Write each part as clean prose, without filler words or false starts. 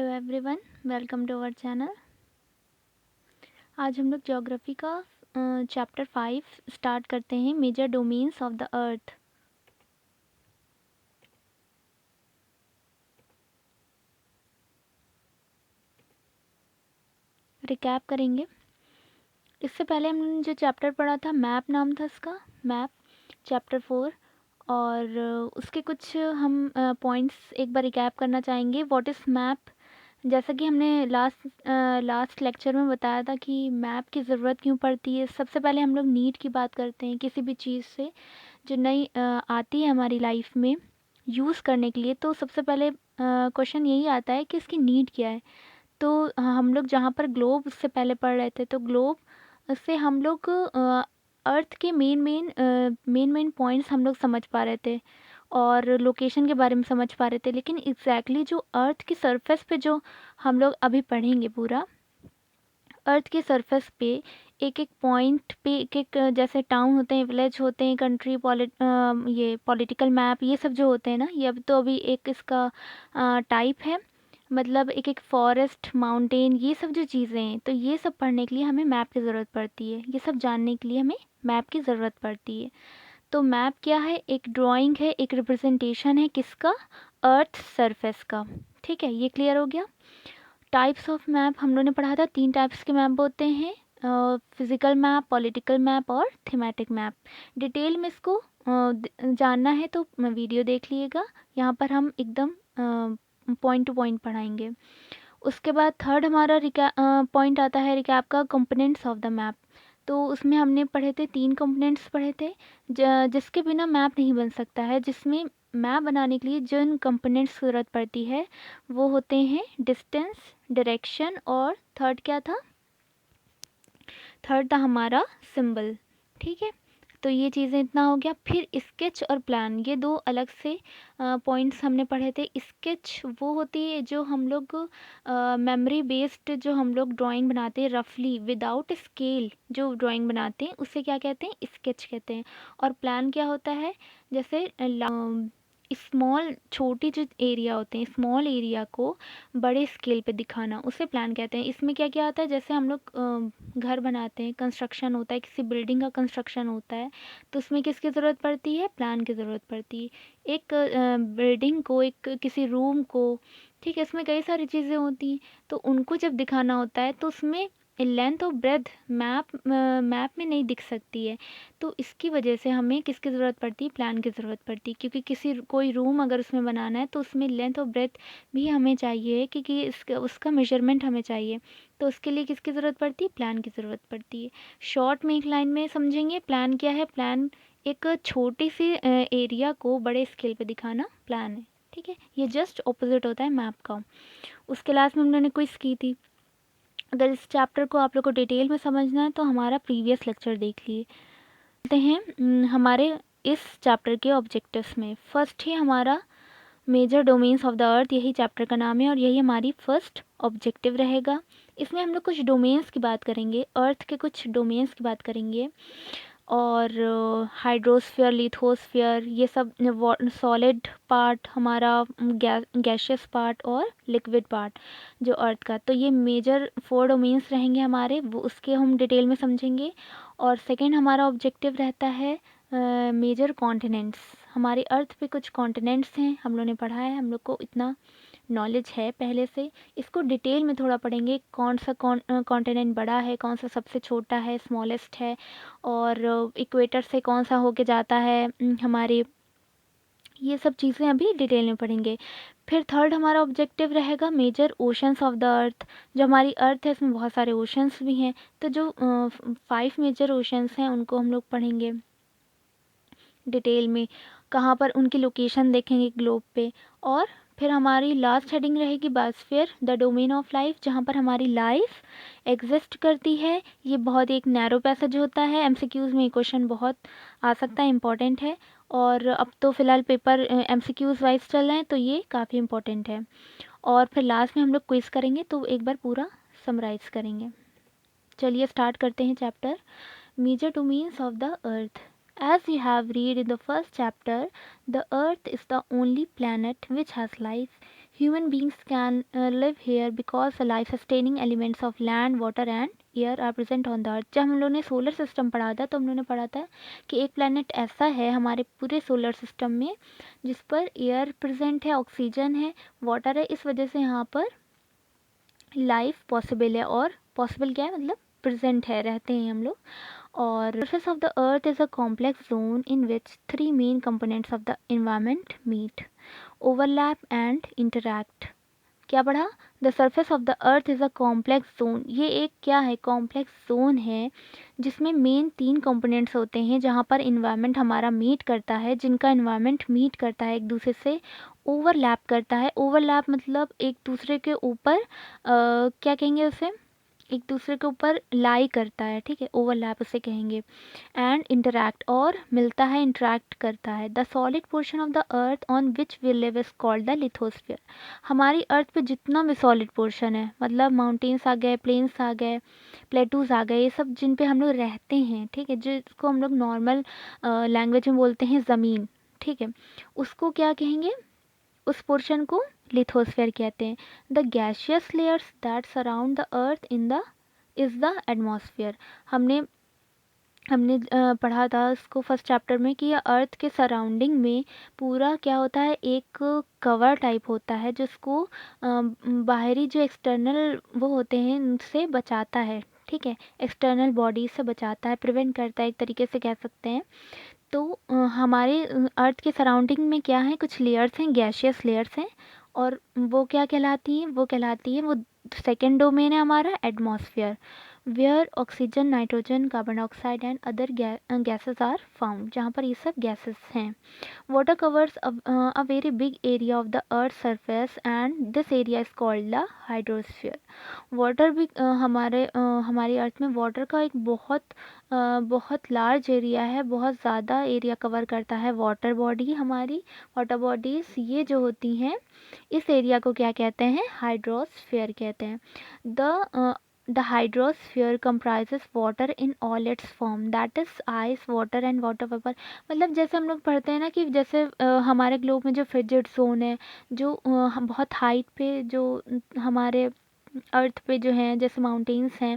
Hello everyone, welcome to our channel. आज हम लोग ज्योग्राफी का चैप्टर 5 स्टार्ट करते हैं, major domains of the earth. Recap करेंगे। इससे पहले हमने जो चैप्टर पढ़ा था, मैप नाम था इसका, मैप चैप्टर 4। और उसके कुछ हम पॉइंट्स एक बार रिकैप करना चाहेंगे। What is map? जैसा कि हमने लास्ट लेक्चर में बताया था कि मैप की ज़रूरत क्यों पड़ती है। सबसे पहले हम लोग नीड की बात करते हैं, किसी भी चीज़ से जो नई आती है हमारी लाइफ में यूज़ करने के लिए, तो सबसे पहले क्वेश्चन यही आता है कि इसकी नीड क्या है। तो हम लोग जहाँ पर ग्लोब उससे पहले पढ़ रहे थे, तो ग्लोब से हम लोग अर्थ के मेन पॉइंट्स हम लोग समझ पा रहे थे और लोकेशन के बारे में समझ पा रहे थे। लेकिन एग्जैक्टली जो अर्थ की सरफेस पे जो हम लोग अभी पढ़ेंगे, पूरा अर्थ के सरफेस पे एक एक पॉइंट पे एक एक जैसे टाउन होते हैं, विलेज होते हैं, कंट्री ये पॉलिटिकल मैप, ये सब जो होते हैं ना, ये अब तो अभी एक इसका टाइप है। मतलब एक एक फॉरेस्ट, माउंटेन, ये सब जो चीज़ें हैं, तो ये सब पढ़ने के लिए हमें मैप की ज़रूरत पड़ती है। ये सब जानने के लिए हमें मैप की ज़रूरत पड़ती है। तो मैप क्या है? एक ड्राइंग है, एक रिप्रेजेंटेशन है किसका? अर्थ सरफेस का। ठीक है, ये क्लियर हो गया। टाइप्स ऑफ मैप हम लोगों ने पढ़ा था, 3 टाइप्स के मैप होते हैं, फिजिकल मैप, पॉलिटिकल मैप और थीमेटिक मैप। डिटेल में इसको जानना है तो वीडियो देख लीजिएगा। यहाँ पर हम एकदम पॉइंट टू पॉइंट पढ़ाएंगे। उसके बाद थर्ड हमारा पॉइंट आता है रिकैप का, कंपोनेंट्स ऑफ द मैप। तो उसमें हमने पढ़े थे 3 कंपोनेंट्स पढ़े थे, जिसके बिना मैप नहीं बन सकता है। जिसमें मैप बनाने के लिए जिन कंपोनेंट्स की ज़रूरत पड़ती है वो होते हैं डिस्टेंस, डायरेक्शन और थर्ड क्या था? थर्ड था हमारा सिंबल। ठीक है, तो ये चीज़ें इतना हो गया। फिर स्केच और प्लान, ये 2 अलग से पॉइंट्स हमने पढ़े थे। स्केच वो होती है जो हम लोग मेमोरी बेस्ड जो हम लोग ड्राइंग बनाते हैं, रफली विदाउट स्केल जो ड्राइंग बनाते हैं, उसे क्या कहते हैं? स्केच कहते हैं। और प्लान क्या होता है? जैसे स्मॉल, छोटी जो एरिया होते हैं, स्मॉल एरिया को बड़े स्केल पे दिखाना, उसे प्लान कहते हैं। इसमें क्या क्या आता है? जैसे हम लोग घर बनाते हैं, कंस्ट्रक्शन होता है, किसी बिल्डिंग का कंस्ट्रक्शन होता है, तो उसमें किसकी ज़रूरत पड़ती है? प्लान की ज़रूरत पड़ती है। एक बिल्डिंग को, एक किसी रूम को, ठीक है, इसमें कई सारी चीज़ें होती हैं, तो उनको जब दिखाना होता है तो उसमें लेंथ और ब्रेथ मैप में नहीं दिख सकती है। तो इसकी वजह से हमें किसकी ज़रूरत पड़ती है? प्लान की ज़रूरत पड़ती है। क्योंकि कोई रूम अगर उसमें बनाना है तो उसमें लेंथ और ब्रेथ भी हमें चाहिए, क्योंकि इसका उसका मेजरमेंट हमें चाहिए। तो उसके लिए किसकी ज़रूरत पड़ती है? प्लान की ज़रूरत पड़ती है। शॉर्ट में एक लाइन में समझेंगे, प्लान क्या है? प्लान एक छोटी सी एरिया को बड़े स्केल पे दिखाना प्लान है। ठीक है, ये जस्ट ऑपोजिट होता है मैप का। उसके लास्ट में हमने क्विज की थी। अगर इस चैप्टर को आप लोग को डिटेल में समझना है तो हमारा प्रीवियस लेक्चर देख लिए। चलते हैं हमारे इस चैप्टर के ऑब्जेक्टिव्स में। फर्स्ट ही हमारा major domains of the earth, यही चैप्टर का नाम है और यही हमारी फर्स्ट ऑब्जेक्टिव रहेगा। इसमें हम लोग कुछ डोमेन्स की बात करेंगे, अर्थ के कुछ डोमेन्स की बात करेंगे। और हाइड्रोस्फीयर, लिथोस्फीयर, ये सब सॉलिड पार्ट हमारा, गैशियस पार्ट और लिक्विड पार्ट जो अर्थ का। तो ये मेजर 4 डोमेन्स रहेंगे हमारे, वो उसके हम डिटेल में समझेंगे। और सेकेंड हमारा ऑब्जेक्टिव रहता है मेजर कॉन्टिनेंट्स। हमारे अर्थ पे कुछ कॉन्टिनेंट्स हैं, हम लोग ने पढ़ा है, हम लोग को इतना नॉलेज है पहले से। इसको डिटेल में थोड़ा पढ़ेंगे, कौन सा कॉन्टिनेंट बड़ा है, कौन सा सबसे छोटा है, स्मॉलेस्ट है, और इक्वेटर से कौन सा होके जाता है हमारे, ये सब चीज़ें अभी डिटेल में पढ़ेंगे। फिर थर्ड हमारा ऑब्जेक्टिव रहेगा major oceans of the earth. जो हमारी अर्थ है इसमें बहुत सारे ओशंस भी हैं, तो जो 5 मेजर ओशंस हैं उनको हम लोग पढ़ेंगे डिटेल में, कहाँ पर उनकी लोकेशन देखेंगे ग्लोब पे। और फिर हमारी लास्ट हेडिंग रहेगी biosphere, the domain of life, जहाँ पर हमारी लाइफ एग्जिस्ट करती है। ये बहुत एक नैरो पैसेज होता है, एमसीक्यूज़ में क्वेश्चन बहुत आ सकता है, इम्पॉर्टेंट है। और अब तो फ़िलहाल पेपर एमसीक्यूज़ वाइज चल रहे हैं, तो ये काफ़ी इम्पोर्टेंट है। और फिर लास्ट में हम लोग क्विज़ करेंगे, तो एक बार पूरा समराइज़ करेंगे। चलिए स्टार्ट करते हैं chapter major domains of the earth. As you have read in the first chapter, the Earth is the only planet which has life. Human beings can live here because the life sustaining elements of land, water and air are present on the earth. जब हम लोगों ने solar system पढ़ा था तो हम लोगों ने पढ़ा था कि एक प्लैनेट ऐसा है हमारे पूरे सोलर सिस्टम में जिस पर एयर प्रेजेंट है, ऑक्सीजन है, वाटर है, इस वजह से यहाँ पर लाइफ पॉसिबल है। और पॉसिबल क्या है, मतलब प्रेजेंट है, रहते हैं हम लोग। और surface of the earth is a complex zone in which three main components of the environment meet, overlap and interact। क्या पढ़ा? The surface of the earth is a complex zone. ये एक क्या है, कॉम्प्लेक्स जोन है जिसमें main 3 components होते हैं जहाँ पर इन्वायरमेंट हमारा मीट करता है, जिनका इन्वायरमेंट मीट करता है एक दूसरे से, ओवरलैप करता है। ओवरलैप मतलब एक दूसरे के ऊपर क्या कहेंगे उसे, एक दूसरे के ऊपर लाई करता है, ठीक है, ओवरलैप उसे कहेंगे। एंड इंटरैक्ट, और मिलता है, इंटरैक्ट करता है। The solid portion of the earth on which we live is called the lithosphere. हमारी अर्थ पे जितना भी सॉलिड पोर्शन है, मतलब माउंटेन्स आ गए, प्लेन्स आ गए, प्लेटूज आ गए, ये सब जिन पे हम लोग रहते हैं, ठीक है, जिसको हम लोग नॉर्मल लैंग्वेज में बोलते हैं ज़मीन, ठीक है, उसको क्या कहेंगे, उस पोर्शन को लिथोस्फेयर कहते हैं। The gaseous layers that surround the earth in the is the atmosphere. हमने हमने पढ़ा था इसको फर्स्ट चैप्टर में कि यह अर्थ के सराउंडिंग में पूरा क्या होता है, एक कवर टाइप होता है जिसको बाहरी जो एक्सटर्नल वो होते हैं उनसे बचाता है, ठीक है, एक्सटर्नल बॉडी से बचाता है, प्रिवेंट करता है, एक तरीके से कह सकते हैं। तो हमारे अर्थ के सराउंडिंग में क्या है, कुछ लेयर्स हैं, गैशियस लेयर्स हैं, और वो क्या कहलाती हैं, वो कहलाती हैं, वो सेकेंड डोमेन है हमारा atmosphere, where oxygen, nitrogen, carbon dioxide and other gases are found, जहाँ पर ये सब गैसेस हैं। Water covers a very big area of the earth's surface and this area is called the hydrosphere। Water भी हमारी अर्थ में वाटर का एक बहुत लार्ज एरिया है, बहुत ज़्यादा एरिया कवर करता है वाटर बॉडी। हमारी वाटर बॉडीज़ ये जो होती हैं, इस एरिया को क्या कहते हैं, हाइड्रोस्फीयर कहते हैं। The hydrosphere comprises water in all its form, that is ice, water and water vapor। मतलब जैसे हम लोग पढ़ते हैं ना कि जैसे हमारे ग्लोब में जो फ्रिजिड जोन है, जो हम बहुत हाइट पे जो हमारे अर्थ पे जो हैं, जैसे माउंटेन्स हैं,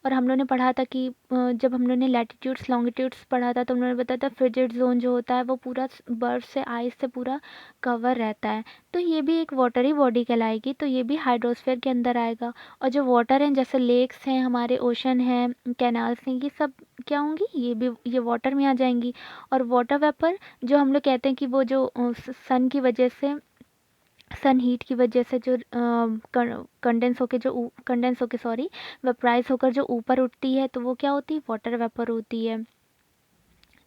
और हम लोगों ने पढ़ा था कि जब हम लोगों ने लैटिट्यूड्स लॉन्गिट्यूड्स पढ़ा था तो हम लोगों ने बताया था फ्रिजिड जोन जो होता है वो पूरा बर्फ से, आइस से पूरा कवर रहता है। तो ये भी एक वाटरी बॉडी कहलाएगी, तो ये भी हाइड्रोस्फीयर के अंदर आएगा। और जो वाटर हैं, जैसे लेक्स हैं, हमारे ओशन हैं, कैनाल्स हैं, ये सब क्या होंगी, ये वाटर में आ जाएंगी। और वाटर वेपर जो हम लोग कहते हैं कि वो जो सन की वजह से, सन हीट की वजह से जो कंडेंस होके सॉरी वेपराइज होकर जो ऊपर उठती है, तो वो क्या होती है, वाटर वेपर होती है।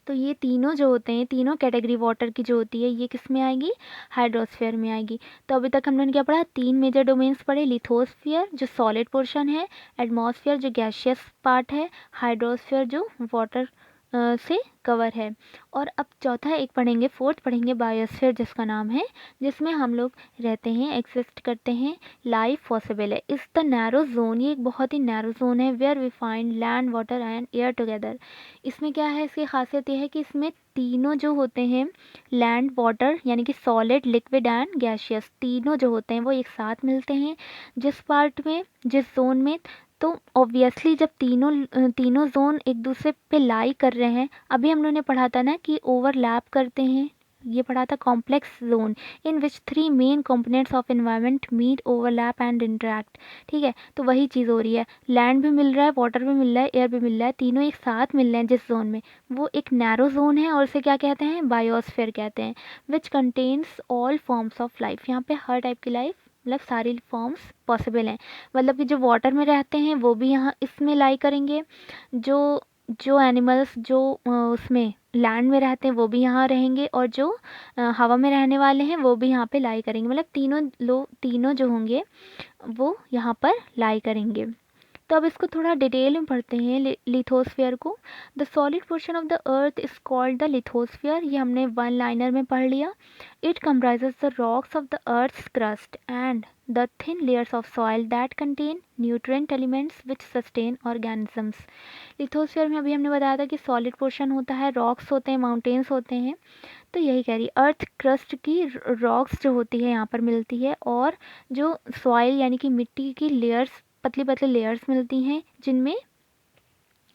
तो ये तीनों जो होते हैं, तीनों कैटेगरी वाटर की जो होती है, ये किस में आएगी, हाइड्रोस्फीयर में आएगी। तो अभी तक हम लोगों ने क्या पढ़ा, 3 मेजर डोमेन्स पढ़े, लिथोस्फीयर जो सॉलिड पोर्शन है, एटमॉस्फेयर जो गैशियस पार्ट है, हाइड्रोस्फीयर जो वाटर से कवर है। और अब चौथा एक पढ़ेंगे, फोर्थ पढ़ेंगे, बायोस्फीयर जिसका नाम है, जिसमें हम लोग रहते हैं, एग्जिस्ट करते हैं, लाइफ पॉसिबल है। इस द नैरो जोन, ये एक बहुत ही नैरो जोन है, where we find land, water and air together. इसमें क्या है, इसकी खासियत ये है कि इसमें तीनों जो होते हैं, लैंड, वाटर यानी कि सॉलिड, लिक्विड एंड गैशियस, तीनों जो होते हैं वो एक साथ मिलते हैं। जिस पार्ट में, जिस जोन में, तो ऑब्वियसली जब तीनों जोन एक दूसरे पे लाई कर रहे हैं, अभी हम लोगों ने पढ़ा था ना कि ओवरलैप करते हैं, ये पढ़ा था, complex zone in which 3 main components of environment meet, overlap and interact, ठीक है। तो वही चीज़ हो रही है, लैंड भी मिल रहा है, वाटर भी मिल रहा है, एयर भी मिल रहा है, तीनों एक साथ मिल रहे हैं जिस जोन में, वो एक नैरो जोन है, और उसे क्या कहते हैं, बायोस्फीयर कहते हैं। Which contains all forms of life, यहाँ पे हर टाइप की लाइफ, मतलब सारी फॉर्म्स पॉसिबल हैं। मतलब कि जो वाटर में रहते हैं वो भी यहाँ इसमें लाई करेंगे, जो जो एनिमल्स जो उसमें लैंड में रहते हैं वो भी यहाँ रहेंगे, और जो हवा में रहने वाले हैं वो भी यहाँ पे लाई करेंगे। मतलब तीनों जो होंगे वो यहाँ पर लाई करेंगे। तो अब इसको थोड़ा डिटेल में पढ़ते हैं लिथोस्फीयर को। The solid portion of the earth is called the lithosphere, ये हमने वन लाइनर में पढ़ लिया। It comprises the rocks of the earth's crust and the thin layers of soil that contain nutrient elements which sustain organisms. Lithosphere में अभी हमने बताया था कि सॉलिड पोर्शन होता है, रॉक्स होते हैं, माउंटेन्स होते हैं। तो यही कह रही अर्थ क्रस्ट की रॉक्स जो होती है यहाँ पर मिलती है, और जो सॉइल यानी कि मिट्टी की लेयर्स, पतली पतली लेयर्स मिलती हैं जिनमें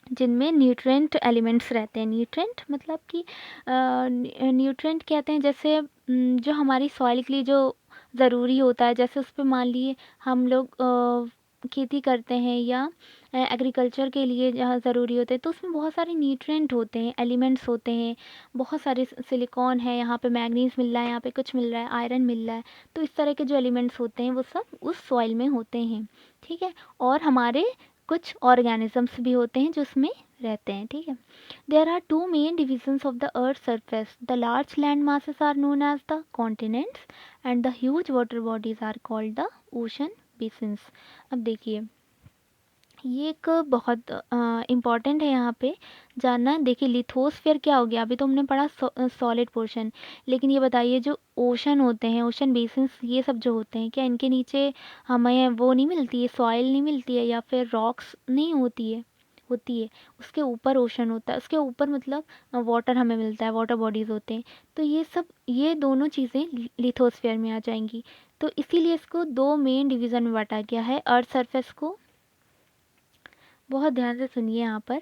जिनमें न्यूट्रिएंट एलिमेंट्स रहते हैं। न्यूट्रिएंट मतलब कि न्यूट्रिएंट कहते हैं जैसे जो हमारी सॉइल के लिए जो ज़रूरी होता है, जैसे उस पर मान लिए हम लोग खेती करते हैं या एग्रीकल्चर के लिए जहाँ ज़रूरी होते हैं, तो उसमें बहुत सारे न्यूट्रिएंट होते हैं, एलिमेंट्स होते हैं, बहुत सारे सिलिकॉन है, यहाँ पे मैग्नीज मिल रहा है, यहाँ पे कुछ मिल रहा है, आयरन मिल रहा है। तो इस तरह के जो एलिमेंट्स होते हैं वो सब उस सॉइल में होते हैं, ठीक है। और हमारे कुछ ऑर्गेनिजम्स भी होते हैं जो उसमें रहते हैं, ठीक है। There are two main divisions of the earth surface, the large land masses are known as the continents and the huge water bodies are called the ocean basins. अब देखिए ये एक बहुत इम्पॉर्टेंट है यहाँ पे जानना। देखिए लिथोस्फीयर क्या हो गया, अभी तो हमने पढ़ा सॉलिड पोर्शन, लेकिन ये बताइए जो ओशन होते हैं, ओशन बेसिन्स, ये सब जो होते हैं, क्या इनके नीचे हमें वो नहीं मिलती है, सॉइल नहीं मिलती है, या फिर रॉक्स नहीं होती है? होती है। उसके ऊपर ओशन होता है, उसके ऊपर मतलब वाटर हमें मिलता है, वाटर बॉडीज़ होते हैं। तो ये सब, ये दोनों चीज़ें लिथोस्फीयर में आ जाएंगी। तो इसीलिए इसको दो मेन डिवीज़न में बांटा गया है अर्थ सरफेस को। बहुत ध्यान से सुनिए यहाँ पर।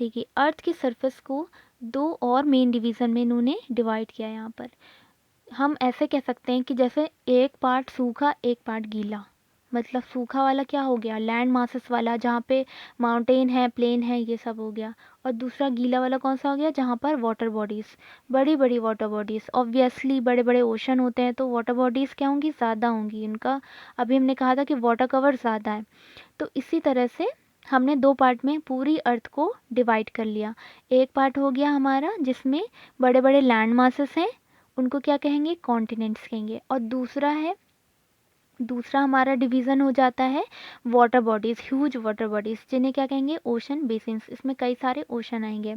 देखिए अर्थ की सरफेस को दो और मेन डिवीज़न में इन्होंने डिवाइड किया है। यहाँ पर हम ऐसे कह सकते हैं कि जैसे एक पार्ट सूखा, एक पार्ट गीला। मतलब सूखा वाला क्या हो गया, लैंड मासेस वाला, जहाँ पे माउंटेन है, प्लेन है, ये सब हो गया। और दूसरा गीला वाला कौन सा हो गया, जहाँ पर वाटर बॉडीज़, बड़ी बड़ी वाटर बॉडीज़। ऑब्वियसली बड़े बड़े ओशन होते हैं तो वाटर बॉडीज़ क्या होंगी, ज़्यादा होंगी उनका। अभी हमने कहा था कि वाटर कवर ज़्यादा है। तो इसी तरह से हमने दो पार्ट में पूरी अर्थ को डिवाइड कर लिया। एक पार्ट हो गया हमारा जिसमें बड़े बड़े लैंड मासेस हैं, उनको क्या कहेंगे, कॉन्टिनेंट्स कहेंगे। और दूसरा हमारा डिवीज़न हो जाता है water bodies, huge water bodies, जिन्हें क्या कहेंगे, ओशन बेसिन्स। इसमें कई सारे ओशन आएंगे।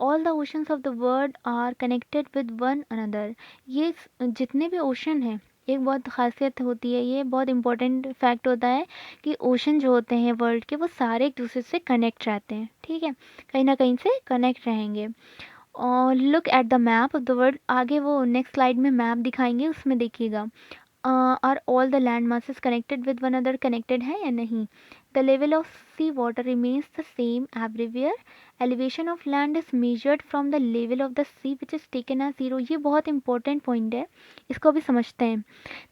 All the oceans of the world are connected with one another. ये जितने भी ओशन हैं, एक बहुत खासियत होती है, ये बहुत इंपॉर्टेंट फैक्ट होता है कि ओशन जो होते हैं वर्ल्ड के, वो सारे एक दूसरे से कनेक्ट रहते हैं, ठीक है, कहीं ना कहीं से कनेक्ट रहेंगे। और look at the map of the world, आगे वो नेक्स्ट स्लाइड में मैप दिखाएंगे, उसमें देखिएगा are all the land masses connected with one other, connected है या नहीं। The level of sea water remains the same everywhere, elevation of land is measured from the level of the sea which is taken as zero. ये बहुत important point है, इसको अभी समझते हैं।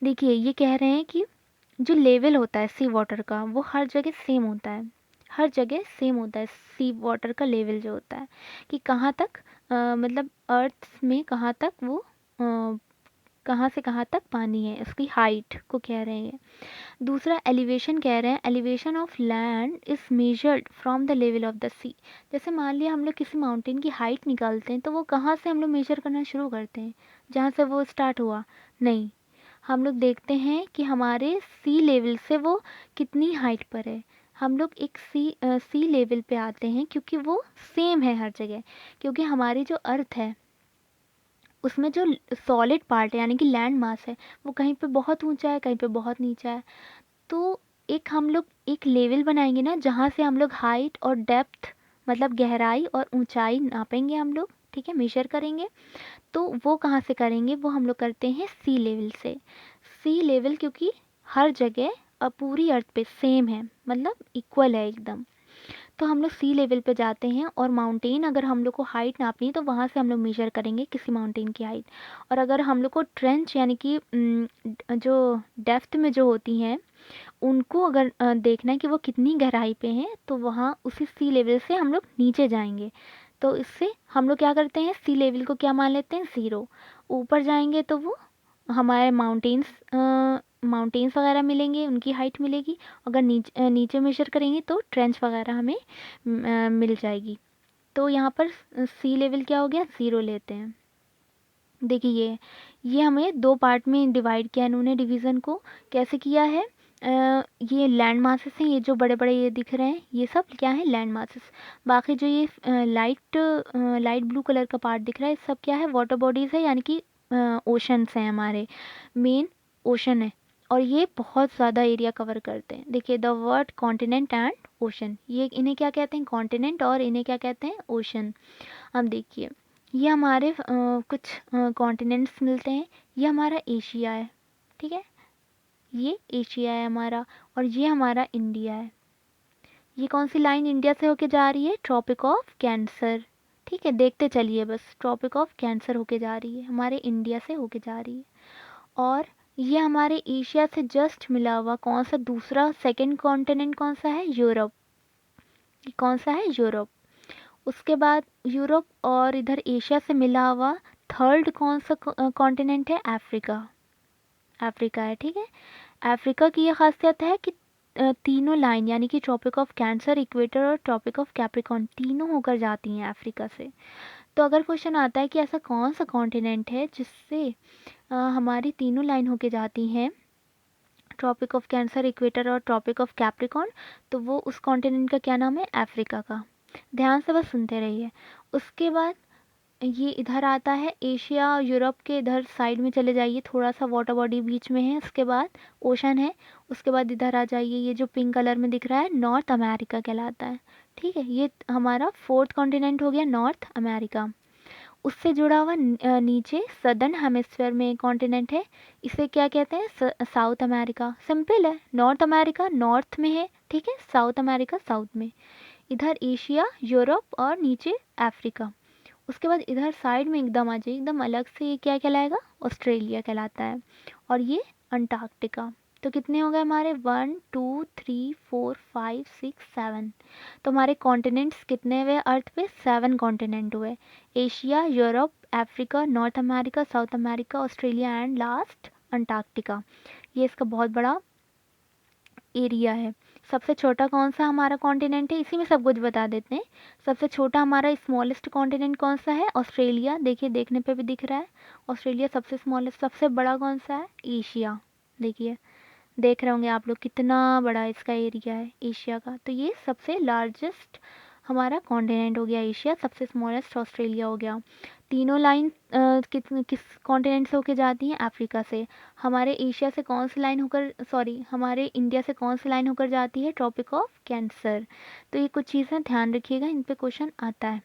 देखिए ये कह रहे हैं कि जो लेवल होता है सी वाटर का, वो हर जगह सेम होता है, हर जगह सेम होता है। सी वाटर का लेवल जो होता है कि कहाँ तक मतलब अर्थ में कहाँ तक वो कहाँ से कहाँ तक पानी है, उसकी हाइट को कह रहे हैं। दूसरा एलिवेशन कह रहे हैं, elevation of land is measured from the level of the sea. जैसे मान लिया हम लोग किसी माउंटेन की हाइट निकालते हैं, तो वो कहाँ से हम लोग मेजर करना शुरू करते हैं, जहाँ से वो स्टार्ट हुआ? नहीं, हम लोग देखते हैं कि हमारे सी लेवल से वो कितनी हाइट पर है। हम लोग एक सी लेवल पे आते हैं क्योंकि वो सेम है हर जगह, क्योंकि हमारी जो अर्थ है उसमें जो सॉलिड पार्ट है यानी कि लैंड मास है, वो कहीं पे बहुत ऊंचा है, कहीं पे बहुत नीचा है। तो एक हम लोग एक लेवल बनाएंगे ना, जहाँ से हम लोग हाइट और डेप्थ मतलब गहराई और ऊंचाई नापेंगे हम लोग, ठीक है, मेजर करेंगे। तो वो कहाँ से करेंगे, वो हम लोग करते हैं सी लेवल से। सी लेवल क्योंकि हर जगह पूरी अर्थ पे सेम है, मतलब इक्वल है एकदम। तो हम लोग सी लेवल पे जाते हैं, और माउंटेन अगर हम लोग को हाइट नापनी है तो वहाँ से हम लोग मेजर करेंगे किसी माउंटेन की हाइट। और अगर हम लोग को ट्रेंच यानी कि जो डेप्थ में जो होती हैं उनको अगर देखना है कि वो कितनी गहराई पे हैं, तो वहाँ उसी सी लेवल से हम लोग नीचे जाएंगे। तो इससे हम लोग क्या करते हैं, सी लेवल को क्या मान लेते हैं, ज़ीरो। ऊपर जाएंगे तो वो हमारे माउंटेन्स वगैरह मिलेंगे, उनकी हाइट मिलेगी। अगर नीचे मेजर करेंगे तो ट्रेंच वगैरह हमें मिल जाएगी। तो यहाँ पर सी लेवल क्या हो गया, ज़ीरो लेते हैं। देखिए ये हमें दो पार्ट में डिवाइड किया इन्होंने, डिवीज़न को कैसे किया है ये लैंड मासेस हैं, ये जो बड़े बड़े ये दिख रहे हैं ये सब क्या है, लैंड मासेस। बाकी जो ये लाइट ब्लू कलर का पार्ट दिख रहा है सब क्या है, वाटर बॉडीज़ है, यानी कि ओशंस हैं हमारे, मेन ओशन है। और ये बहुत ज़्यादा एरिया कवर करते हैं। देखिए the word continent and ocean, ये इन्हें क्या कहते हैं, कॉन्टिनेंट, और इन्हें क्या कहते हैं, ओशन। अब देखिए ये हमारे कुछ कॉन्टिनेंट्स मिलते हैं। ये हमारा एशिया है, ठीक है, ये एशिया है हमारा, और ये हमारा इंडिया है। ये कौन सी लाइन इंडिया से होके जा रही है, ट्रॉपिक ऑफ कैंसर, ठीक है, देखते चलिए बस, ट्रॉपिक ऑफ कैंसर होके जा रही है, हमारे इंडिया से होके जा रही है। और ये हमारे एशिया से जस्ट मिला हुआ कौन सा दूसरा सेकंड कॉन्टिनेंट कौन सा है, यूरोप। ये कौन सा है, यूरोप। उसके बाद यूरोप और इधर एशिया से मिला हुआ थर्ड कौन सा कॉन्टिनेंट है, अफ्रीका। अफ्रीका है, ठीक है। अफ्रीका की ये खासियत है कि तीनों लाइन यानी कि ट्रॉपिक ऑफ कैंसर, इक्वेटर और ट्रॉपिक ऑफ कैप्रिकॉर्न तीनों होकर जाती हैं अफ्रीका से। तो अगर क्वेश्चन आता है कि ऐसा कौन सा कॉन्टिनेंट है जिससे हमारी तीनों लाइन होके जाती हैं, ट्रॉपिक ऑफ कैंसर, इक्वेटर और ट्रॉपिक ऑफ कैप्रिकॉर्न, तो वो उस कॉन्टिनेंट का क्या नाम है, अफ्रीका का। ध्यान से बस सुनते रहिए। उसके बाद ये इधर आता है एशिया, यूरोप के इधर साइड में चले जाइए, थोड़ा सा वाटर बॉडी बीच में है, उसके बाद ओशन है। उसके बाद इधर आ जाइए, ये जो पिंक कलर में दिख रहा है नॉर्थ अमेरिका कहलाता है, ठीक है। ये हमारा फोर्थ कॉन्टिनेंट हो गया, नॉर्थ अमेरिका। उससे जुड़ा हुआ नीचे सदर्न हेमिस्फीयर में एक कॉन्टिनेंट है, इसे क्या कहते हैं, साउथ अमेरिका। सिंपल है, नॉर्थ अमेरिका नॉर्थ में है, ठीक है, साउथ अमेरिका साउथ में। इधर एशिया, यूरोप और नीचे अफ्रीका। उसके बाद इधर साइड में एकदम आ जाइए, एकदम अलग से, ये क्या कहलाएगा, ऑस्ट्रेलिया कहलाता है। और ये अंटार्कटिका। तो कितने हो गए हमारे, 1 2 3 4 5 6 7। तो हमारे कॉन्टिनेंट्स कितने हुए अर्थ पे, 7 कॉन्टिनेंट हुए, Asia, Europe, Africa, North America, South America, Australia and last Antarctica. ये इसका बहुत बड़ा एरिया है। सबसे छोटा कौन सा हमारा कॉन्टिनेंट है, इसी में सब कुछ बता देते हैं। सबसे छोटा हमारा स्मॉलेस्ट कॉन्टिनेंट कौन सा है, ऑस्ट्रेलिया। देखिए देखने पे भी दिख रहा है ऑस्ट्रेलिया सबसे स्मॉलेस्ट। सबसे बड़ा कौन सा है, एशिया। देखिए देख रहे होंगे आप लोग कितना बड़ा इसका एरिया है एशिया का। तो ये सबसे लार्जेस्ट हमारा कॉन्टिनेंट हो गया एशिया, सबसे स्मॉलेस्ट ऑस्ट्रेलिया हो गया। तीनों लाइन किस कॉन्टिनेंट से होके जाती हैं, अफ्रीका से। हमारे एशिया से कौन सी लाइन होकर, सॉरी हमारे इंडिया से कौन सी लाइन होकर जाती है, ट्रॉपिक ऑफ कैंसर। तो ये कुछ चीज़ें ध्यान रखिएगा, इन पे क्वेश्चन आता है।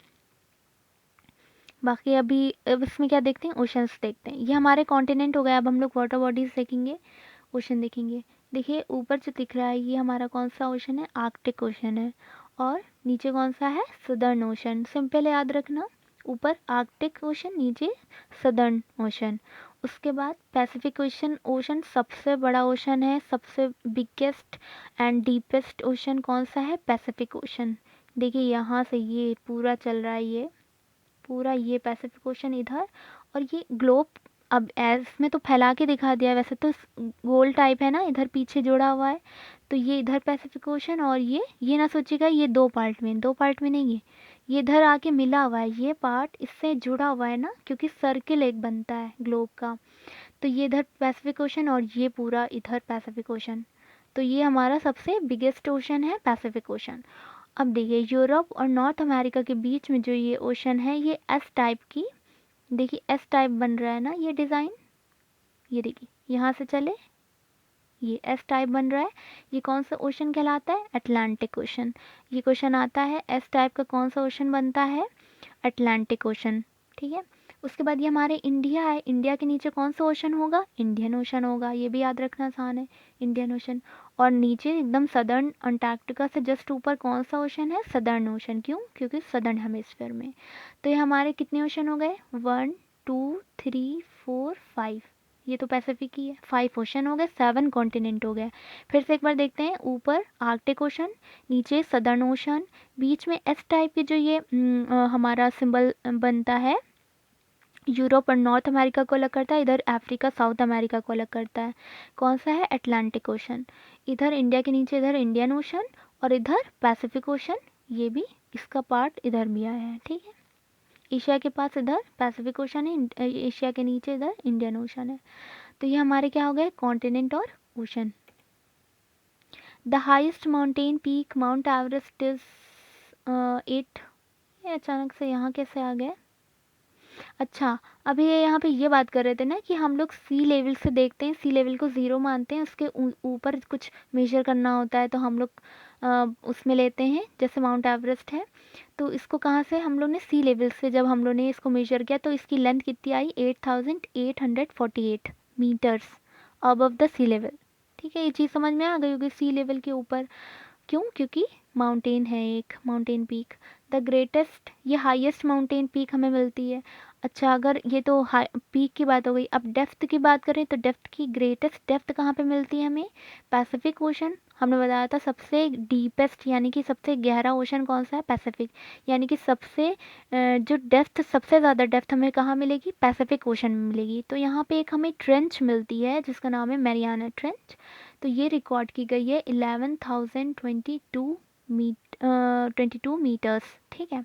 बाकी अभी अब इसमें क्या देखते हैं, ओशंस देखते हैं। ये हमारे कॉन्टिनेंट हो गए। अब हम लोग वाटर बॉडीज देखेंगे, ओशन देखेंगे। देखिए ऊपर जो दिख रहा है ये हमारा कौन सा ओशन है, आर्कटिक ओशन है। और नीचे कौन सा है, सदर्न ओशन। सिंपल है, याद रखना, ऊपर आर्कटिक ओशन, नीचे सदर्न ओशन। उसके बाद पैसिफिक ओशन, ओशन सबसे बड़ा ओशन है, सबसे बिगेस्ट एंड डीपेस्ट ओशन कौन सा है, पैसिफिक ओशन। देखिए यहाँ से ये पूरा चल रहा है, ये पूरा ये पैसिफिक ओशन इधर। और ये ग्लोब अब एज में तो फैला के दिखा दिया है, वैसे तो गोल टाइप है ना, इधर पीछे जुड़ा हुआ है। तो ये इधर पैसिफिक ओशन, और ये ना सोचिएगा ये दो पार्ट में, दो पार्ट में नहीं है, ये इधर आके मिला हुआ है, ये पार्ट इससे जुड़ा हुआ है ना, क्योंकि सर्किल एक बनता है ग्लोब का। तो ये इधर पैसिफिक ओशन और ये पूरा इधर पैसिफिक ओशन। तो ये हमारा सबसे बिगेस्ट ओशन है, पैसिफिक ओशन। अब देखिए यूरोप और नॉर्थ अमेरिका के बीच में जो ये ओशन है, ये एस टाइप की, देखिए एस टाइप बन रहा है ना ये डिज़ाइन, ये देखिए यहाँ से चले, ये एस टाइप बन रहा है। ये कौन सा ओशन कहलाता है, अटलांटिक ओशन। ये क्वेश्चन आता है एस टाइप का कौन सा ओशन बनता है, अटलांटिक ओशन, ठीक है। उसके बाद ये हमारे इंडिया है, इंडिया के नीचे कौन सा ओशन होगा, इंडियन ओशन होगा, ये भी याद रखना आसान है, इंडियन ओशन। और नीचे एकदम सदर्न अंटार्कटिका से जस्ट ऊपर कौन सा ओशन है, सदर्न ओशन। क्यों, क्योंकि सदर्न हेमिस्फीयर में। तो ये हमारे कितने ओशन हो गए, 1 2 3 4 5। ये तो पैसिफिक ही है, 5 ओशन हो गए, 7 कॉन्टिनेंट हो गए। फिर से एक बार देखते हैं, ऊपर आर्कटिक ओशन, नीचे सदर्न ओशन, बीच में एस टाइप के जो ये हमारा सिंबल बनता है, यूरोप और नॉर्थ अमेरिका को अलग करता है, इधर अफ्रीका साउथ अमेरिका को अलग करता है। कौन सा है, अटलांटिक ओशन। इधर इंडिया के नीचे इधर इंडियन ओशन, और इधर पैसिफिक ओशन, ये भी इसका पार्ट इधर भी आया है, ठीक है। एशिया के पास इधर पैसिफिक ओशन है, एशिया के नीचे इधर इंडियन ओशन है। तो ये हमारे क्या हो गए, कॉन्टिनेंट और ocean. The highest mountain peak mount Everest is 8। ये अचानक से यहाँ कैसे आ गए? अच्छा, अभी ये यहाँ पे ये बात कर रहे थे ना कि हम लोग सी लेवल से देखते हैं, सी लेवल को ज़ीरो मानते हैं, उसके ऊपर कुछ मेजर करना होता है तो हम लोग उसमें लेते हैं, जैसे माउंट एवरेस्ट है तो इसको कहाँ से हम लोग ने सी लेवल से जब हम लोग ने इसको मेजर किया तो इसकी लेंथ कितनी आई 8848 metres above the sea level. ठीक है, ये चीज़ समझ में आ गई होगी, सी लेवल के ऊपर। क्यों? क्योंकि माउंटेन है, एक माउंटेन पीक। द ग्रेटेस्ट, ये हाईएस्ट माउंटेन पीक हमें मिलती है। अच्छा, अगर ये तो हाई पीक की बात हो गई, अब डेप्थ की बात करें तो डेप्थ की ग्रेटेस्ट डेप्थ कहाँ पे मिलती है हमें? Pacific ocean. हमने बताया था सबसे डीपेस्ट यानी कि सबसे गहरा ओशन कौन सा है? पैसिफिक। यानी कि सबसे जो डेप्थ, सबसे ज़्यादा डेप्थ हमें कहाँ मिलेगी? पैसिफिक ओशन में मिलेगी। तो यहाँ पे एक हमें ट्रेंच मिलती है जिसका नाम है मैरियाना ट्रेंच। तो ये रिकॉर्ड की गई है 11,022 मीटर्स। ठीक है,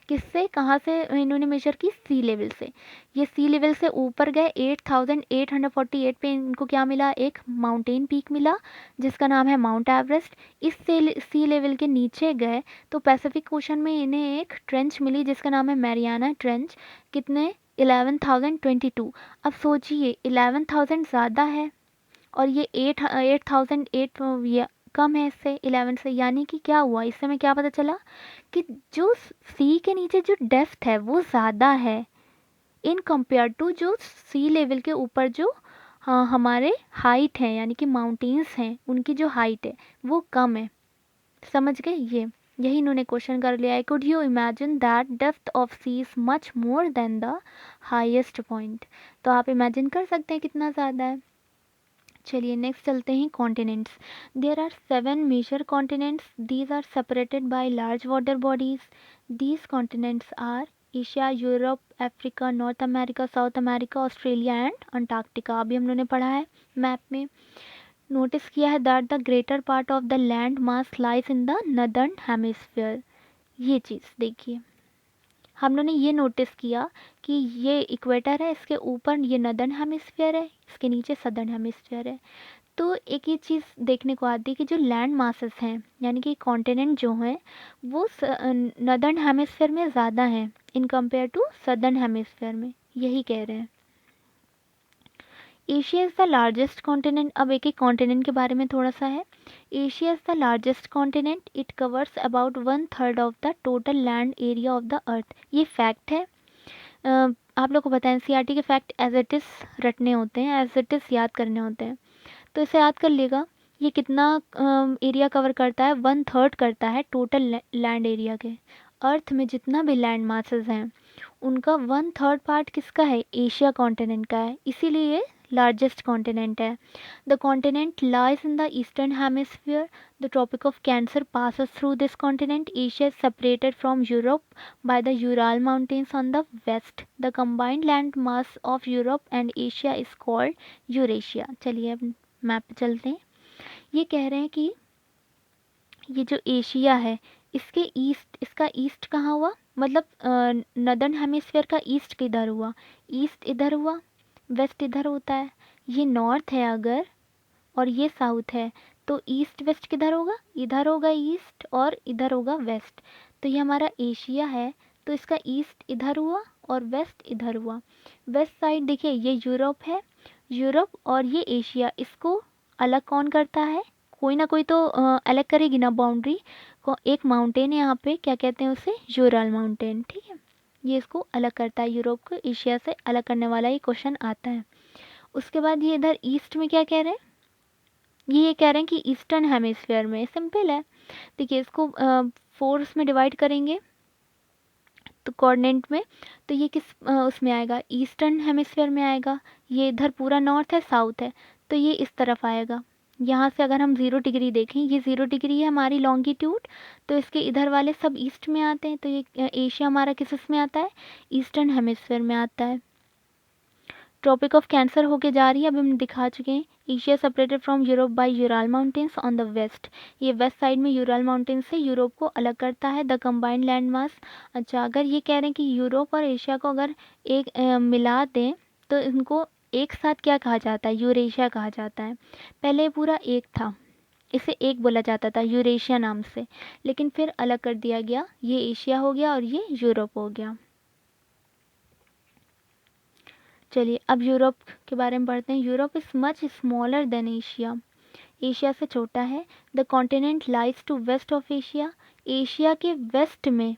किससे, कहाँ से इन्होंने मेजर की? सी लेवल से। ये सी लेवल से ऊपर गए 8,848 पे इनको क्या मिला? एक माउंटेन पीक मिला जिसका नाम है माउंट एवरेस्ट। इस सी लेवल के नीचे गए तो पैसिफिक ओशन में इन्हें एक ट्रेंच मिली जिसका नाम है मैरियाना ट्रेंच। कितने? 11,022। अब सोचिए 11,000 ज़्यादा है और ये 8,008 कम है इससे 11 से, यानी कि क्या हुआ? इससे हमें क्या पता चला कि जो सी के नीचे जो डेप्थ है वो ज़्यादा है इन कंपेयर टू जो सी लेवल के ऊपर जो, हाँ, हमारे हाइट है यानी कि माउंटेन्स हैं उनकी जो हाइट है वो कम है। समझ गए? ये यही इन्होंने क्वेश्चन कर लिया है। Could you imagine that depth of sea is much more than the highest point? तो आप इमेजिन कर सकते हैं कितना ज़्यादा है। चलिए नेक्स्ट चलते हैं continents. There are 7 major continents, these are separated by large water bodies. These continents are Asia, Europe, Africa, North America, South America, Australia and Antarctica. अभी हम लोगों ने पढ़ा है मैप में, नोटिस किया है that the greater part of the land mass lies in the northern hemisphere. ये चीज़ देखिए, हम लोगों ने ये नोटिस किया कि ये इक्वेटर है, इसके ऊपर ये नदर्न हेमिस्फीयर है, इसके नीचे सदर्न हेमिस्फीयर है। तो एक ये चीज़ देखने को आती है कि जो लैंड मासेस हैं यानी कि कॉन्टिनेंट जो हैं वो नदर्न हेमिस्फीयर में ज़्यादा हैं in compare to southern hemisphere में, यही कह रहे हैं। Asia is the largest continent. अब एक एक कॉन्टिनेंट के बारे में थोड़ा सा है। Asia is the largest continent, it covers about 1/3 of the total land area of the अर्थ। ये फैक्ट है। आप लोग को बताएं एनसीईआरटी के फैक्ट एज इट इज़ रटने होते हैं, एज इट इज़ याद करने होते हैं। तो इसे याद कर लेगा। ये कितना एरिया कवर करता है? 1/3 करता है टोटल लैंड एरिया के। अर्थ में जितना भी लैंड मासेस हैं उनका 1/3 पार्ट किसका है? एशिया कॉन्टिनेंट का है, इसीलिए लार्जेस्ट कॉन्टिनेंट है। The continent lies in the eastern hemisphere, the Tropic of Cancer passes through this continent, Asia is separated from Europe by the Ural Mountains on the west. The combined land mass of Europe and Asia is called Eurasia. चलिए अब map पे चलते हैं। ये कह रहे हैं कि ये जो एशिया है इसके ईस्ट, इसका ईस्ट कहाँ हुआ? मतलब नदर्न हेमिस्फीयर का ईस्ट किधर हुआ? ईस्ट इधर हुआ, वेस्ट इधर होता है। ये नॉर्थ है अगर और ये साउथ है तो ईस्ट वेस्ट किधर होगा? इधर होगा ईस्ट और इधर होगा वेस्ट। तो ये हमारा एशिया है तो इसका ईस्ट इधर हुआ और वेस्ट इधर हुआ। वेस्ट साइड देखिए ये यूरोप है, यूरोप और ये एशिया, इसको अलग कौन करता है? कोई ना कोई तो अलग करेगी ना बाउंड्री को। एक माउंटेन है यहाँ पे, क्या कहते हैं उसे? Ural mountain. ठीक है, ये इसको अलग करता है, यूरोप को एशिया से अलग करने वाला ये क्वेश्चन आता है। उसके बाद ये इधर ईस्ट में क्या कह रहे हैं? ये कह रहे हैं कि ईस्टर्न हेमिस्फीयर में। सिंपल है, देखिए इसको फोर्स में डिवाइड करेंगे तो कोऑर्डिनेट में, तो ये किस उसमें आएगा? ईस्टर्न हेमिस्फीयर में आएगा। ये इधर पूरा नॉर्थ है, साउथ है, तो ये इस तरफ आएगा। यहाँ से अगर हम 0 डिग्री देखें, ये 0 डिग्री है हमारी लॉन्गिट्यूड, तो इसके इधर वाले सब ईस्ट में आते हैं, तो ये एशिया हमारा किस में आता है? ईस्टर्न हेमिस्फीयर में आता है। ट्रॉपिक ऑफ कैंसर होके जा रही है, अभी हम दिखा चुके हैं। Asia separated from Europe by Ural mountains on the west, ये वेस्ट साइड में यूराल माउंटेन्स से यूरोप को अलग करता है। द कंबाइंड लैंड मास, अच्छा अगर ये कह रहे हैं कि यूरोप और एशिया को अगर एक मिला दें तो इनको एक साथ क्या कहा जाता है? यूरेशिया कहा जाता है। पहले पूरा एक था, इसे एक बोला जाता था यूरेशिया नाम से, लेकिन फिर अलग कर दिया गया, ये एशिया हो गया और ये यूरोप हो गया। चलिए अब यूरोप के बारे में पढ़ते हैं। Europe is much smaller than Asia, Asia से छोटा है। The continent lies to west of Asia, Asia के वेस्ट में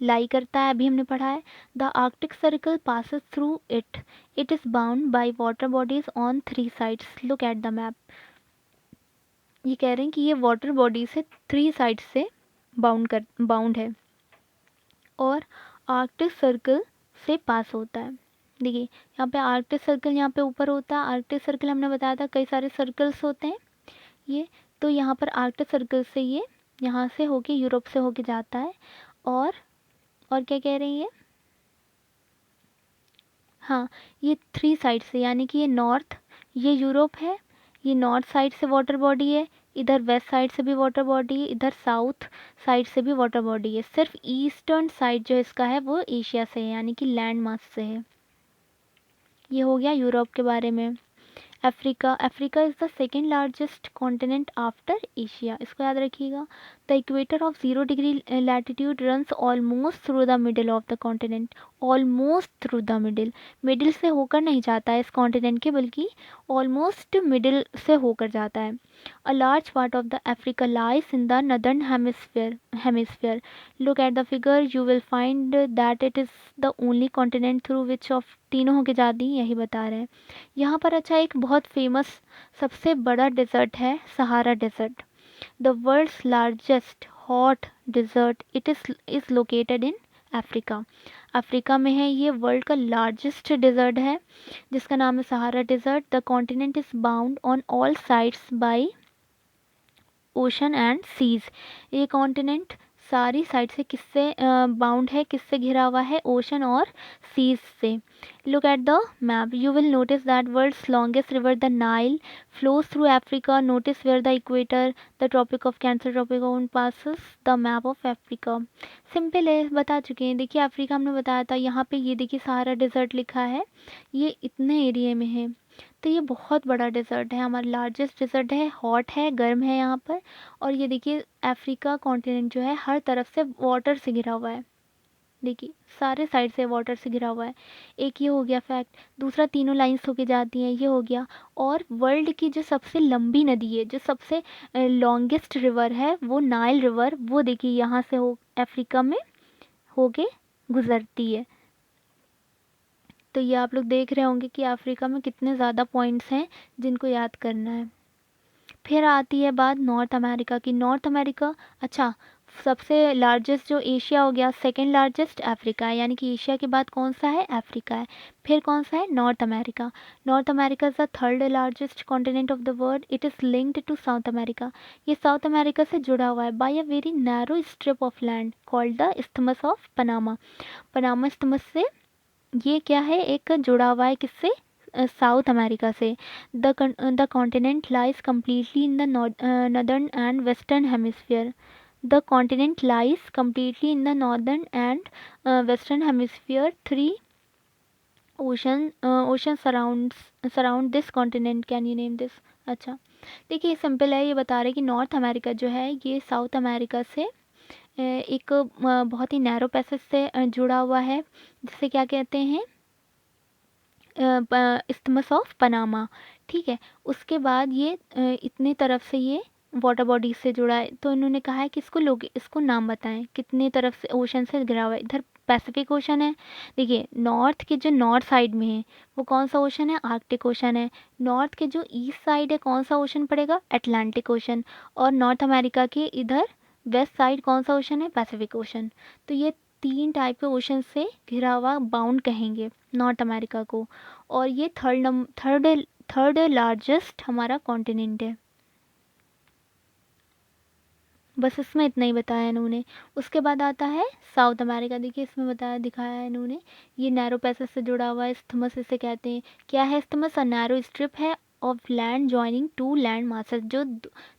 लाई करता है, अभी हमने पढ़ा है। The Arctic circle passes through it, it is bound by water bodies on 3 sides. Look at the map. ये कह रहे हैं कि ये वाटर बॉडी से 3 साइड से बाउंड है और आर्कटिक सर्कल से पास होता है। देखिए यहाँ पे आर्कटिक सर्कल यहाँ पे ऊपर होता है। आर्कटिक सर्कल हमने बताया था कई सारे सर्कल्स होते हैं ये, तो यहाँ पर आर्कटिक सर्कल से ये यहाँ से होके यूरोप से होके जाता है। और क्या कह रही है, हाँ ये 3 साइड से, यानी कि ये नॉर्थ, ये यूरोप है, ये नॉर्थ साइड से वाटर बॉडी है, इधर वेस्ट साइड से भी वाटर बॉडी है, इधर साउथ साइड से भी वाटर बॉडी है। सिर्फ ईस्टर्न साइड जो इसका है वो एशिया से है, यानी कि लैंड मास से है। ये हो गया यूरोप के बारे में। Africa, Africa is the second largest continent after Asia, इसको याद रखिएगा। The equator of 0 degree latitude runs almost through the middle of the continent, almost through the middle, middle से होकर नहीं जाता है इस कॉन्टिनेंट के, बल्कि ऑलमोस्ट मिडिल से होकर जाता है। A large part of the Africa lies in the northern hemisphere. Look at the figure, you will find that it is the only continent through which of, तीनों होके जाती यही बता रहे हैं यहाँ पर। अच्छा एक बहुत फेमस सबसे बड़ा डेजर्ट है Sahara desert, the world's largest hot desert, it is located in Africa. Africa में है ये, वर्ल्ड का लार्जेस्ट डेजर्ट है जिसका नाम है Sahara desert. The continent is bound on all sides by ocean and seas, ये कॉन्टिनेंट सारी साइड से किससे बाउंड है, किससे घिरा हुआ है, ओशन और सीज से। Look at the map, you will notice that world's longest river the Nile flows through Africa. Notice where the equator, the Tropic of Cancer, Tropic of passes the map of Africa. Simple है, बता चुके हैं। देखिए Africa हमने बताया था, यहाँ पे ये देखिए सहारा डेजर्ट लिखा है, ये इतने एरिया में है, तो ये बहुत बड़ा डेजर्ट है, हमारा लार्जेस्ट डेजर्ट है, हॉट है, गर्म है यहाँ पर। और ये देखिए अफ्रीका कॉन्टिनेंट जो है हर तरफ से वाटर से घिरा हुआ है, देखिए सारे साइड से वाटर से घिरा हुआ है। एक ये हो गया फैक्ट। दूसरा तीनों लाइंस होके जाती हैं, ये हो गया। और वर्ल्ड की जो सबसे लंबी नदी है, जो सबसे लॉन्गेस्ट रिवर है वो नाइल रिवर, वो देखिए यहाँ से हो अफ्रीका में होके गुजरती है। तो ये आप लोग देख रहे होंगे कि अफ्रीका में कितने ज़्यादा पॉइंट्स हैं जिनको याद करना है। फिर आती है बात नॉर्थ अमेरिका की। नॉर्थ अमेरिका, अच्छा सबसे लार्जेस्ट जो एशिया हो गया, सेकंड लार्जेस्ट अफ्रीका है, यानी कि एशिया के बाद कौन सा है, अफ्रीका है। फिर कौन सा है, North America. North America is the third largest continent of the world, it is linked to South America, ये साउथ अमेरिका से जुड़ा हुआ है by a very narrow strip of land called the isthmus of Panama. Panama isthmus से ये क्या है, एक जुड़ा हुआ है किससे, साउथ अमेरिका से। The continent lies completely in the northern and western hemisphere, the continent lies completely in the northern and western hemisphere. 3 ocean surround this continent, can you name this. अच्छा देखिए सिंपल है, ये बता रहे कि north America जो है ये साउथ अमेरिका से एक बहुत ही नैरो पैसेज से जुड़ा हुआ है, जिसे क्या कहते हैं, इस्थमस ऑफ पनामा। ठीक है, उसके बाद ये इतने तरफ से ये वाटर बॉडी से जुड़ा है, तो इन्होंने कहा है कि इसको लोग इसको नाम बताएं, कितने तरफ से ओशन से घिरा हुआ है। इधर पैसिफिक ओशन है, देखिए नॉर्थ के जो नॉर्थ साइड में है वो कौन सा ओशन है, आर्कटिक ओशन है। नॉर्थ के जो ईस्ट साइड है कौन सा ओशन पड़ेगा, अटलांटिक ओशन। और नॉर्थ अमेरिका के इधर वेस्ट साइड कौन सा ओशन है, पैसिफिक ओशन। तो ये 3 टाइप के ओशन से घिरा हुआ बाउंड कहेंगे नॉर्थ अमेरिका को। और ये थर्ड लार्जेस्ट हमारा कॉन्टिनेंट है। बस इसमें इतना ही बताया इन्होंने। उसके बाद आता है साउथ अमेरिका, देखिए इसमें बताया दिखाया है इन्होंने, ये नैरो पैसेज से जुड़ा हुआ है, इस्थमस इसे कहते हैं। क्या है इस्थमस, अ नैरो स्ट्रिप है of land joining 2 land masses, जो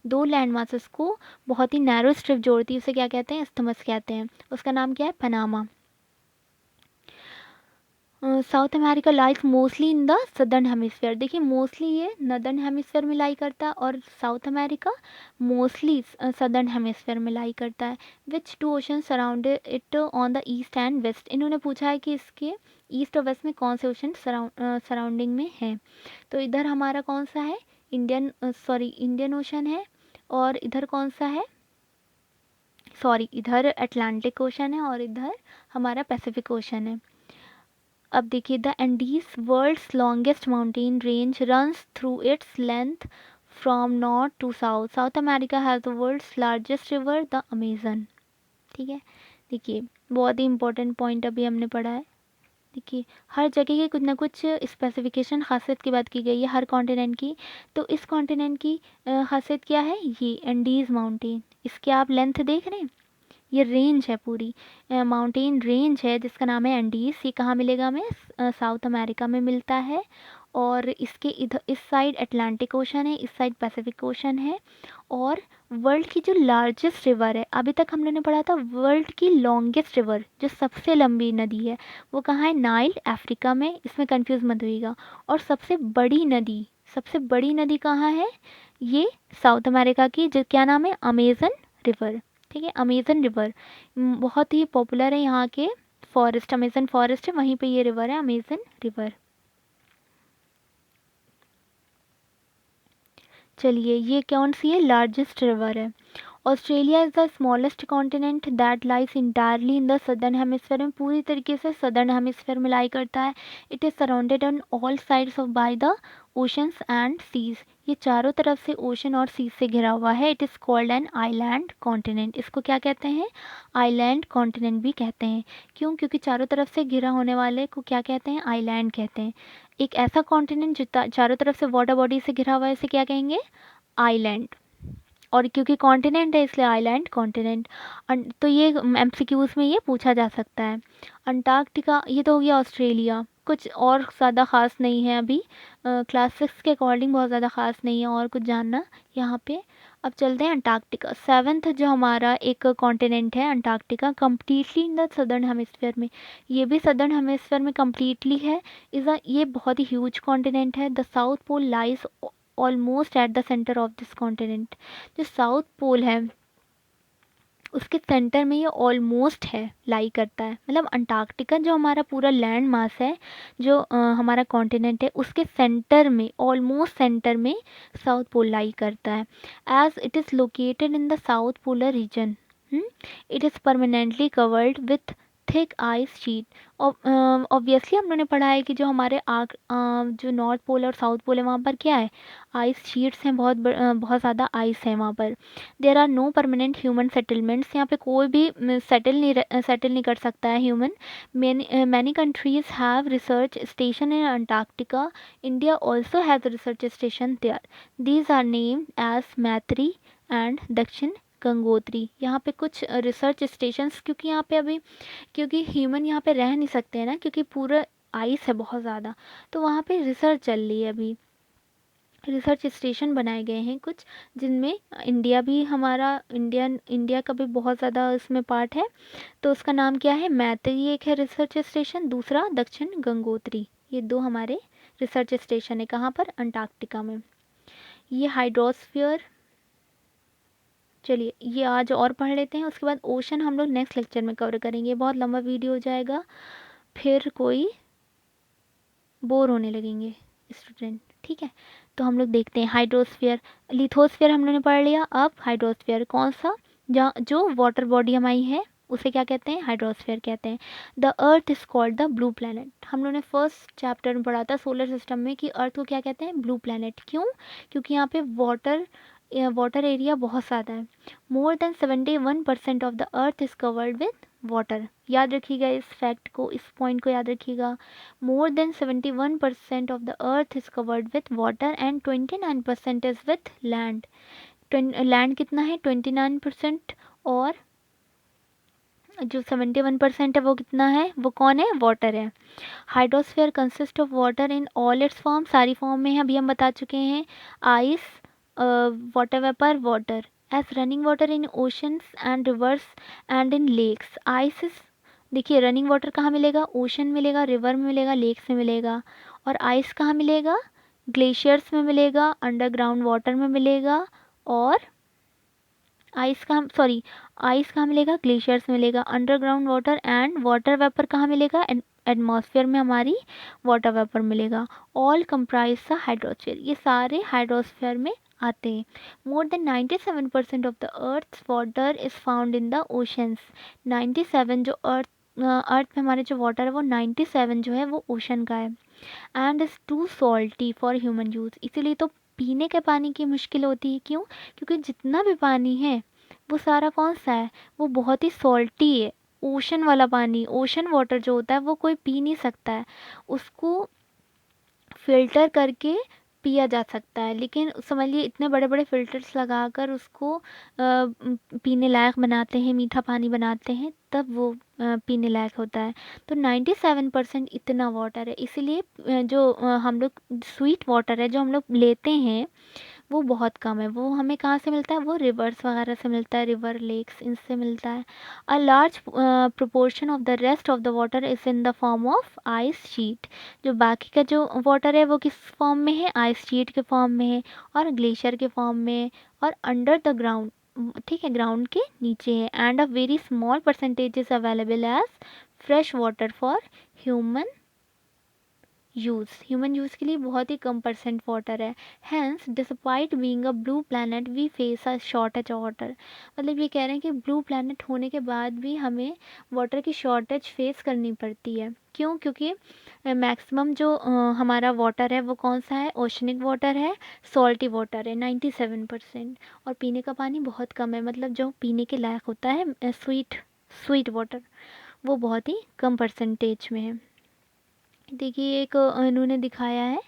2 लैंड मासेस को बहुत ही नैरो स्ट्रिप जोड़ती है, उसे क्या कहते हैं, इस्थमस कहते हैं। उसका नाम क्या है, Panama. South America lies mostly in the southern hemisphere. देखिए मोस्टली ये नदर्न हेमिस्फीयर में लाई करता है और South America mostly southern hemisphere में लाई करता है। Which two ocean surround it on the east and west. इन्होंने पूछा है कि इसके ईस्ट और वेस्ट में कौन से ओशन सराउंडिंग में है। तो इधर हमारा कौन सा है, इंडियन ओशन है, और इधर कौन सा है, इधर अटलांटिक ओशन है और इधर हमारा पैसिफिक ओशन है। अब देखिए, the Andes world's longest mountain range runs through its length from north to south. South America has the world's largest river the Amazon. ठीक है, देखिए बहुत ही इंपॉर्टेंट पॉइंट अभी हमने पढ़ा है। देखिए हर जगह की कुछ ना कुछ स्पेसिफिकेशन खासियत की बात की गई है हर कॉन्टिनेंट की। तो इस कॉन्टिनेंट की खासियत क्या है, ये एंडीज माउंटेन। इसके आप लेंथ देख रहे हैं, ये रेंज है पूरी, माउंटेन रेंज है जिसका नाम है एंडीज। ये कहाँ मिलेगा हमें, साउथ अमेरिका में मिलता है। और इसके इधर इस साइड अटलांटिक ओशन है, इस साइड पैसिफिक ओशन है। और वर्ल्ड की जो लार्जेस्ट रिवर है, अभी तक हम लोगों ने पढ़ा था वर्ल्ड की लॉन्गेस्ट रिवर, जो सबसे लंबी नदी है, वो कहाँ है, नाइल, अफ्रीका में। इसमें कंफ्यूज मत होइएगा। और सबसे बड़ी नदी कहाँ है, ये साउथ अमेरिका की, जो क्या नाम है, अमेजन रिवर। ठीक है, अमेजन रिवर बहुत ही पॉपुलर है यहाँ के फॉरेस्ट, अमेजन फॉरेस्ट है वहीं पे ये रिवर है, अमेजन रिवर। चलिए ये कौन सी है, लार्जेस्ट रिवर है। Australia is the smallest continent that lies entirely in the southern hemisphere में, पूरी तरीके से सदर्न हेमिस्फेयर में लाई करता है। It is surrounded on all sides of by the oceans and seas. ये चारों तरफ से ओशन और सीज से घिरा हुआ है। It is called an island continent. इसको क्या कहते हैं, आइलैंड कॉन्टिनेंट भी कहते हैं। क्यों, क्योंकि चारों तरफ से घिरा होने वाले को क्या कहते हैं, आइलैंड कहते हैं। एक ऐसा कॉन्टिनेंट जो चारों तरफ से वाटर बॉडी से घिरा हुआ है, इसे क्या कहेंगे, आइलैंड। और क्योंकि कॉन्टिनेंट है इसलिए आइलैंड कॉन्टिनेंट। तो ये एमसीक्यूज में ये पूछा जा सकता है। अंटार्कटिका, ये तो हो गया ऑस्ट्रेलिया, कुछ और ज़्यादा ख़ास नहीं है अभी, क्लास 6 के अकॉर्डिंग बहुत ज़्यादा ख़ास नहीं है और कुछ जानना यहाँ पे। अब चलते हैं अंटार्कटिका, सेवन्थ जो हमारा एक कॉन्टिनेंट है Antarctica, completely in the southern hemisphere में। ये भी सदर्न हेमिस्फीयर में कम्प्लीटली है। ये बहुत ही ह्यूज कॉन्टिनेंट है। The South Pole lies almost at the centre of this continent. जो साउथ पोल है उसके सेंटर में ये ऑलमोस्ट है, लाई करता है। मतलब अंटार्कटिका जो हमारा पूरा लैंड मास है, जो हमारा कॉन्टिनेंट है, उसके सेंटर में, ऑलमोस्ट सेंटर में साउथ पोल लाई करता है। As it is located in the south polar region, it is permanently covered with thick ice sheet. Obviously हम लोगों ने पढ़ा है कि जो हमारे जो नॉर्थ पोल और साउथ पोल है वहाँ पर क्या है, आइस शीट्स हैं, बहुत ज़्यादा आइस है वहाँ पर। There are no permanent human settlements. यहाँ पे कोई भी सेटल नहीं कर सकता है human. Many countries have research station in Antarctica. India also has research station there. These are named as Maitri and Dakshin Gangotri. यहाँ पे कुछ रिसर्च स्टेशंस, क्योंकि यहाँ पे अभी, क्योंकि ह्यूमन यहाँ पे रह नहीं सकते हैं ना, क्योंकि पूरा आइस है बहुत ज़्यादा, तो वहाँ पे रिसर्च चल रही है अभी। रिसर्च स्टेशन बनाए गए हैं कुछ, जिनमें इंडिया भी, हमारा इंडिया का भी बहुत ज़्यादा इसमें पार्ट है। तो उसका नाम क्या है, मैत्री एक है रिसर्च स्टेशन, दूसरा दक्षिण गंगोत्री। ये दो हमारे रिसर्च स्टेशन है, कहाँ पर, अंटार्कटिका में। ये हाइड्रोस्फीयर, चलिए ये आज और पढ़ लेते हैं, उसके बाद ओशन हम लोग नेक्स्ट लेक्चर में कवर करेंगे। बहुत लंबा वीडियो हो जाएगा, फिर कोई बोर होने लगेंगे स्टूडेंट। ठीक है, तो हम लोग देखते हैं हाइड्रोस्फीयर। लिथोस्फीयर हम लोगों ने पढ़ लिया। अब हाइड्रोस्फीयर कौन सा, जहाँ जो वाटर बॉडी हमारी है उसे क्या कहते हैं, हाइड्रोस्फीयर कहते हैं। The earth is called the blue planet. हम लोगों ने फर्स्ट चैप्टर में पढ़ा था सोलर सिस्टम में कि अर्थ को क्या कहते हैं, ब्लू प्लैनेट। क्यों, क्योंकि यहाँ पे वाटर एरिया बहुत ज़्यादा है। More than 71% of the earth is covered with water. याद रखिएगा इस फैक्ट को, इस पॉइंट को याद रखिएगा। More than 71% of the earth is covered with water and 29% is with land. Land कितना है, 29%, और जो 71% है वो कितना है, वो कौन है, वाटर है। Hydrosphere consist of water in all its form, सारी फॉर्म में है, अभी हम बता चुके हैं। Ice, water vapour, water as running water in oceans and rivers and in lakes. Ice is देखिए रनिंग वाटर कहाँ मिलेगा, ओशन मिलेगा, रिवर में मिलेगा, लेक्स में मिलेगा। और आइस कहाँ मिलेगा, ग्लेशियर्स में मिलेगा, अंडरग्राउंड वाटर में मिलेगा। और आइस कहाँ मिलेगा, ग्लेशियर्स में मिलेगा, underground water and water vapour कहाँ मिलेगा, एटमॉस्फेयर में हमारी वाटर वेपर मिलेगा। ऑल कंप्राइज द हाइड्रोस्फीयर, ये सारे हाइड्रोस्फीयर में आते हैं। More than 97% of the earth's water is found in the oceans. 97 जो अर्थ में हमारे जो वाटर है वो 97 जो है वो ओशन का है। And is too salty for human use, इसीलिए तो पीने के पानी की मुश्किल होती है। क्यों? क्योंकि जितना भी पानी है वो सारा कौन सा है, वो बहुत ही सॉल्टी है। ओशन वाला पानी, ओशन वाटर जो होता है वो कोई पी नहीं सकता है, उसको फ़िल्टर करके पिया जा सकता है। लेकिन समझ लीजिए इतने बड़े बड़े फ़िल्टर्स लगाकर उसको पीने लायक बनाते हैं, मीठा पानी बनाते हैं, तब वो पीने लायक होता है। तो 97% इतना वाटर है, इसीलिए जो हम लोग स्वीट वाटर है जो हम लोग लेते हैं वो बहुत कम है। वो हमें कहाँ से मिलता है, वो रिवर्स वगैरह से मिलता है, रिवर लेक्स इनसे मिलता है। A large proportion of the rest of the water is in the form of ice sheet. जो बाकी का जो वाटर है वो किस फॉर्म में है, आइस शीट के फॉर्म में है, और ग्लेशियर के फॉर्म में है, और अंडर द ग्राउंड, ठीक है, ग्राउंड के नीचे है। And a very small percentage is available as fresh water for human human use के लिए बहुत ही कम परसेंट वाटर है। Hence despite being a blue planet we face a shortage of water. मतलब ये कह रहे हैं कि ब्लू प्लैनेट होने के बाद भी हमें वाटर की शॉर्टेज फेस करनी पड़ती है। क्यों? क्योंकि मैक्सिमम जो हमारा वाटर है वो कौन सा है, ओशनिक वाटर है, सॉल्टी वाटर है 97%। और पीने का पानी बहुत कम है, मतलब जो पीने के लायक होता है स्वीट स्वीट वाटर, वो बहुत ही कम परसेंटेज में है। देखिए एक इन्होंने दिखाया है,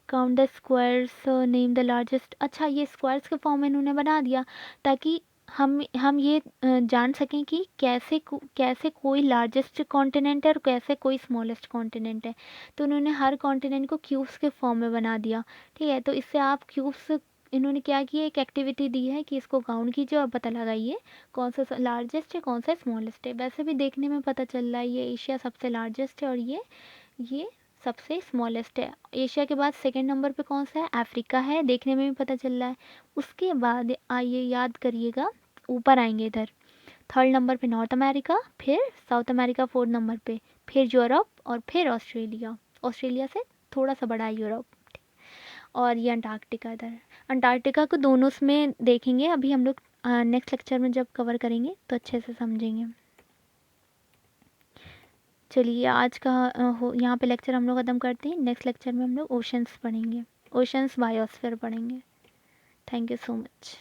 count the squares name the largest. अच्छा, ये स्क्वायर्स के फॉर्म में इन्होंने बना दिया ताकि हम ये जान सकें कि कैसे कोई लार्जेस्ट कॉन्टिनेंट है और कैसे कोई स्मॉलेस्ट कॉन्टिनेंट है। तो उन्होंने हर कॉन्टिनेंट को क्यूब्स के फॉर्म में बना दिया। ठीक है, तो इससे आप क्यूब्स, इन्होंने क्या किया, एक एक्टिविटी दी है कि इसको काउंट कीजिए और पता लगाइए कौन सा लार्जेस्ट है कौन सा स्मॉलेस्ट है। वैसे भी देखने में पता चल रहा है ये एशिया सबसे लार्जेस्ट है और ये सबसे स्मॉलेस्ट है। एशिया के बाद सेकंड नंबर पे कौन सा है, अफ्रीका है, देखने में भी पता चल रहा है। उसके बाद आइए याद करिएगा, ऊपर आएंगे इधर, थर्ड नंबर पे नॉर्थ अमेरिका, फिर साउथ अमेरिका फोर्थ नंबर पे, फिर यूरोप, और फिर ऑस्ट्रेलिया। ऑस्ट्रेलिया से थोड़ा सा बड़ा है यूरोप। और ये अंटार्कटिका इधर है। अंटार्कटिका को दोनों में देखेंगे, अभी हम लोग नेक्स्ट लेक्चर में जब कवर करेंगे तो अच्छे से समझेंगे। चलिए आज का यहाँ पे लेक्चर हम लोग ख़त्म करते हैं। नेक्स्ट लेक्चर में हम लोग ओशंस पढ़ेंगे, ओशंस बायोस्फीयर पढ़ेंगे। Thank you so much.